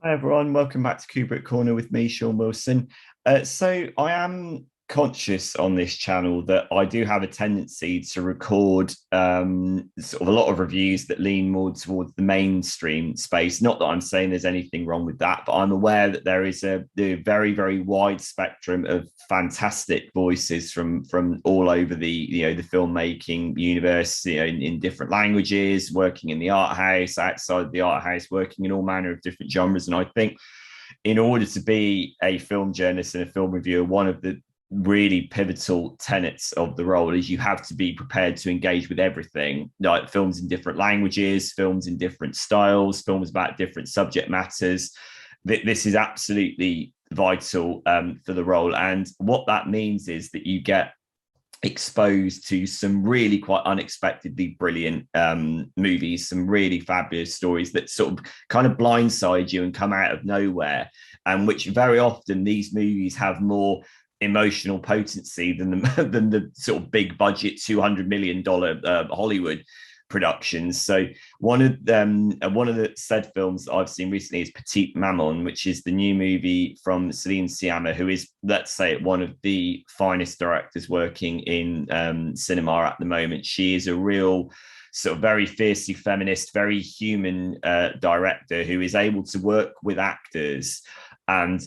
Hi everyone, welcome back to Kubrick Corner with me, Sean Wilson. So I am conscious on this channel that I do have a tendency to record sort of a lot of reviews that lean more towards the mainstream space. Not that I'm saying there's anything wrong with that, but I'm aware that there is a very, very wide spectrum of fantastic voices from all over the filmmaking universe, in different languages, working in the art house, outside the art house, working in all manner of different genres. And I think in order to be a film journalist and a film reviewer, one of the really pivotal tenets of the role is you have to be prepared to engage with everything, like films in different languages, films in different styles, films about different subject matters. This is absolutely vital for the role. And what that means is that you get exposed to some really quite unexpectedly brilliant movies, some really fabulous stories that sort of kind of blindside you and come out of nowhere, and which very often these movies have more emotional potency than the sort of big budget $200 million Hollywood productions. So one of the said films that I've seen recently is Petite Maman, which is the new movie from Celine Sciamma, who is, let's say, one of the finest directors working in cinema at the moment. She is a real sort of very fiercely feminist, very human director who is able to work with actors and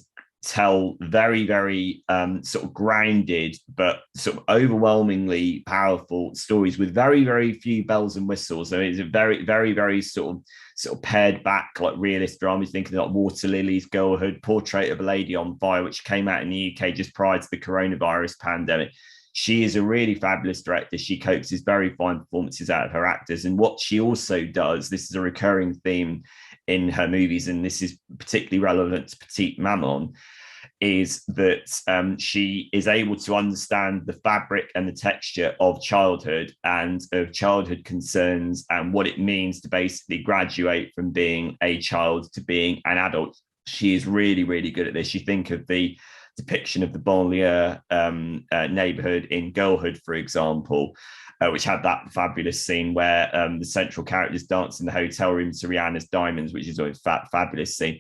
tell very, very sort of grounded but sort of overwhelmingly powerful stories with very, very few bells and whistles. So it's a very, very, very sort of pared back, like realist dramas, thinking like Water Lilies, Girlhood, Portrait of a Lady on Fire, which came out in the UK just prior to the coronavirus pandemic. She is a really fabulous director. She coaxes very fine performances out of her actors. And what she also does, this is a recurring theme in her movies, and this is particularly relevant to Petite Maman, is that she is able to understand the fabric and the texture of childhood and of childhood concerns and what it means to basically graduate from being a child to being an adult. She is really, really good at this. You think of the depiction of the banlieue neighborhood in Girlhood, for example, which had that fabulous scene where the central characters dance in the hotel room to Rihanna's Diamonds, which is a fabulous scene.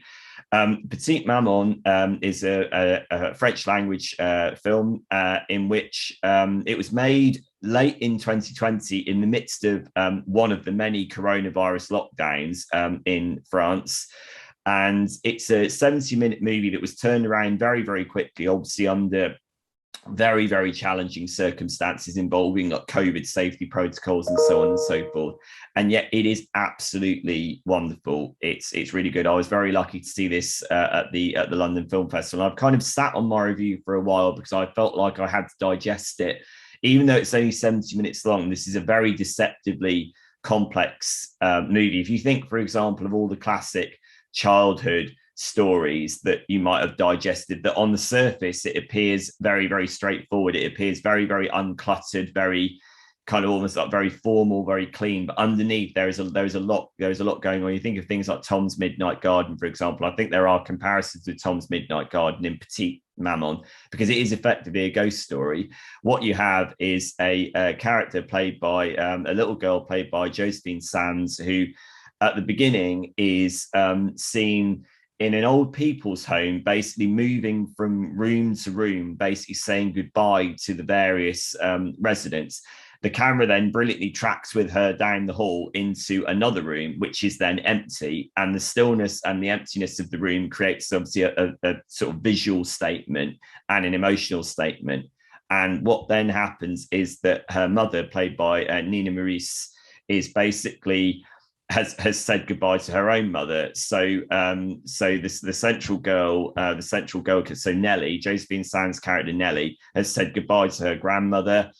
Petite Maman is a French language film in which it was made late in 2020 in the midst of one of the many coronavirus lockdowns in France. And it's a 70-minute movie that was turned around very, very quickly, obviously under very, very challenging circumstances involving like COVID safety protocols and so on and so forth. And yet it is absolutely wonderful. It's really good. I was very lucky to see this at the London Film Festival. I've kind of sat on my review for a while because I felt like I had to digest it. Even though it's only 70 minutes long, this is a very deceptively complex movie. If you think, for example, of all the classic childhood stories that you might have digested, that on the surface it appears very, very straightforward, it appears very, very uncluttered, very kind of almost like very formal, very clean, but underneath there's a lot going on. You think of things like Tom's Midnight Garden, for example. I think there are comparisons with Tom's Midnight Garden in Petite Maman because it is effectively a ghost story. What you have is a character played by a little girl played by Josephine Sands, who at the beginning is seen in an old people's home, basically moving from room to room, basically saying goodbye to the various residents. The camera then brilliantly tracks with her down the hall into another room, which is then empty. And the stillness and the emptiness of the room creates obviously a sort of visual statement and an emotional statement. And what then happens is that her mother, played by Nina Maurice, is basically has said goodbye to her own mother. So the central girl, so Nellie, Josephine Sands' character Nellie, has said goodbye to her grandmother.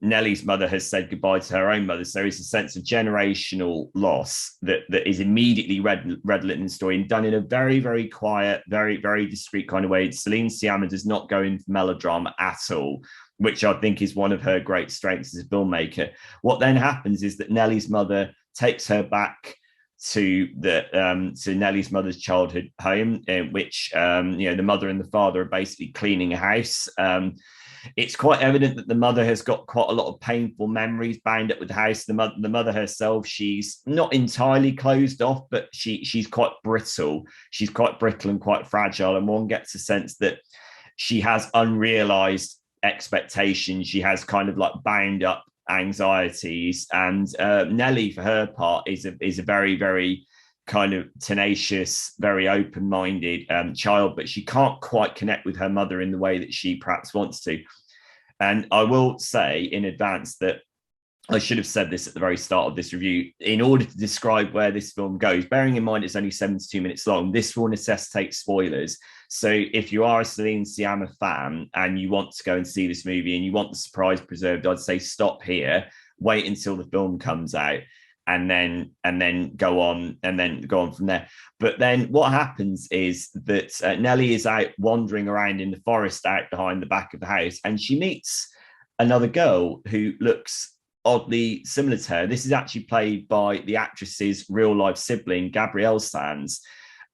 Nellie's mother has said goodbye to her own mother. So there is a sense of generational loss that is immediately redolent in the story and done in a very, very quiet, very, very discreet kind of way. Celine Sciamma does not go into melodrama at all, which I think is one of her great strengths as a filmmaker. What then happens is that Nellie's mother takes her back to Nellie's mother's childhood home, in which the mother and the father are basically cleaning a house. it's quite evident that the mother has got quite a lot of painful memories bound up with the house. The mother herself, she's not entirely closed off, but she's quite brittle. She's quite brittle and quite fragile, and one gets a sense that she has unrealized expectations. She has kind of like bound up anxieties, and Nellie, for her part, is a very very kind of tenacious, very open-minded child, but she can't quite connect with her mother in the way that she perhaps wants to. And I will say in advance that I should have said this at the very start of this review. In order to describe where this film goes, bearing in mind it's only 72 minutes long, this will necessitate spoilers. So if you are a Celine Sciamma fan and you want to go and see this movie and you want the surprise preserved, I'd say stop here, wait until the film comes out, and then go on from there. But then what happens is that Nellie is out wandering around in the forest out behind the back of the house, and she meets another girl who looks oddly similar to her. This is actually played by the actress's real life sibling, Gabrielle Sands.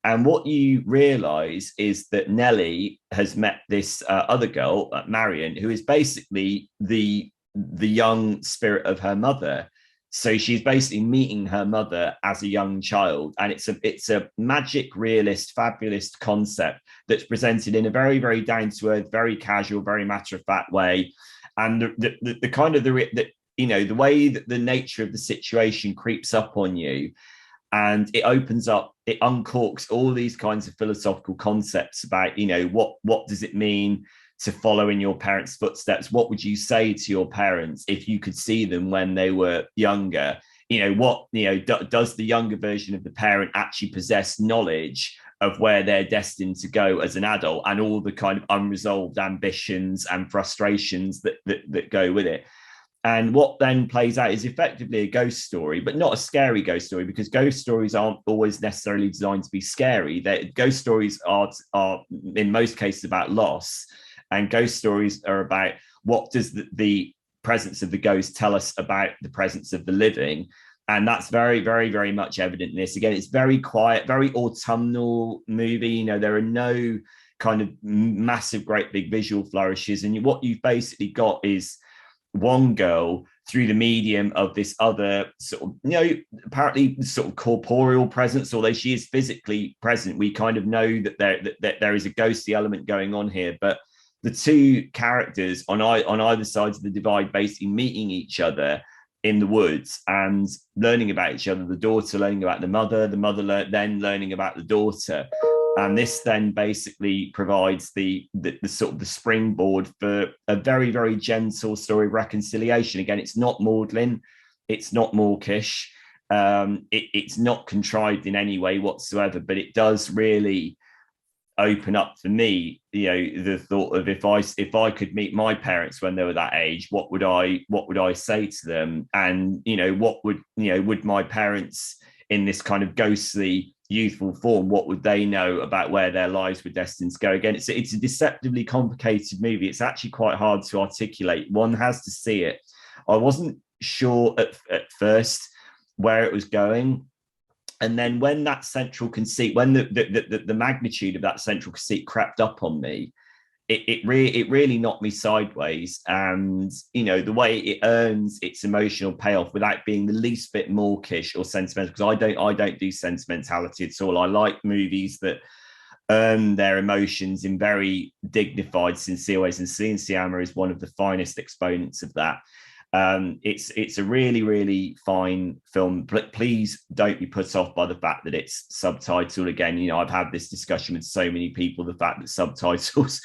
And what you realize is that Nellie has met this other girl, Marion, who is basically the young spirit of her mother. So she's basically meeting her mother as a young child, and it's a magic, realist, fabulous concept that's presented in a very, very down to earth, very casual, very matter of fact way. And the kind of the way that the nature of the situation creeps up on you, and it opens up, it uncorks all these kinds of philosophical concepts about, what does it mean to follow in your parents' footsteps? What would you say to your parents if you could see them when they were younger? Does the younger version of the parent actually possess knowledge of where they're destined to go as an adult, and all the kind of unresolved ambitions and frustrations that go with it? And what then plays out is effectively a ghost story, but not a scary ghost story, because ghost stories aren't always necessarily designed to be scary. Ghost stories are in most cases about loss, and ghost stories are about what does the presence of the ghost tell us about the presence of the living. And that's very, very, very much evident in this. Again, it's very quiet, very autumnal movie. There are no kind of massive, great big visual flourishes. And what you've basically got is one girl through the medium of this other sort of, apparently sort of corporeal presence, although she is physically present. We kind of know that there is a ghostly element going on here, but the two characters on either sides of the divide basically meeting each other in the woods and learning about each other. The daughter learning about the mother then learning about the daughter. And this then basically provides the sort of the springboard for a very, very gentle story of reconciliation. Again, it's not maudlin, it's not mawkish, it's not contrived in any way whatsoever, but it does really open up for me, the thought of if I could meet my parents when they were that age, what would I say to them? And would my parents in this kind of ghostly youthful form, what would they know about where their lives were destined to go? Again, it's a deceptively complicated movie. It's actually quite hard to articulate. One has to see it. I wasn't sure at first where it was going. And then when that central conceit, when the magnitude of that central conceit crept up on me, it really knocked me sideways. And the way it earns its emotional payoff without being the least bit mawkish or sentimental, because I don't do sentimentality at all. I like movies that earn their emotions in very dignified, sincere ways, and Celine Sciamma is one of the finest exponents of that. It's a really, really fine film. Please don't be put off by the fact that it's subtitled. Again, I've had this discussion with so many people, the fact that subtitles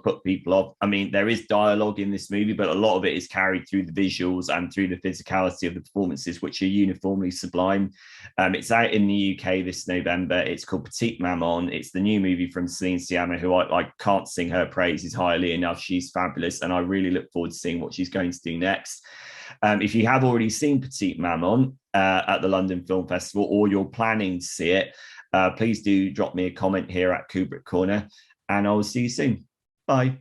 put people off. I mean, there is dialogue in this movie, but a lot of it is carried through the visuals and through the physicality of the performances, which are uniformly sublime. It's out in the UK this November. It's called Petite Maman. It's the new movie from Celine Sciamma, who I can't sing her praises highly enough. She's fabulous, and I really look forward to seeing what she's going to do next. If you have already seen Petite Maman at the London Film Festival, or you're planning to see it, please do drop me a comment here at Kubrick Corner, and I will see you soon. Bye.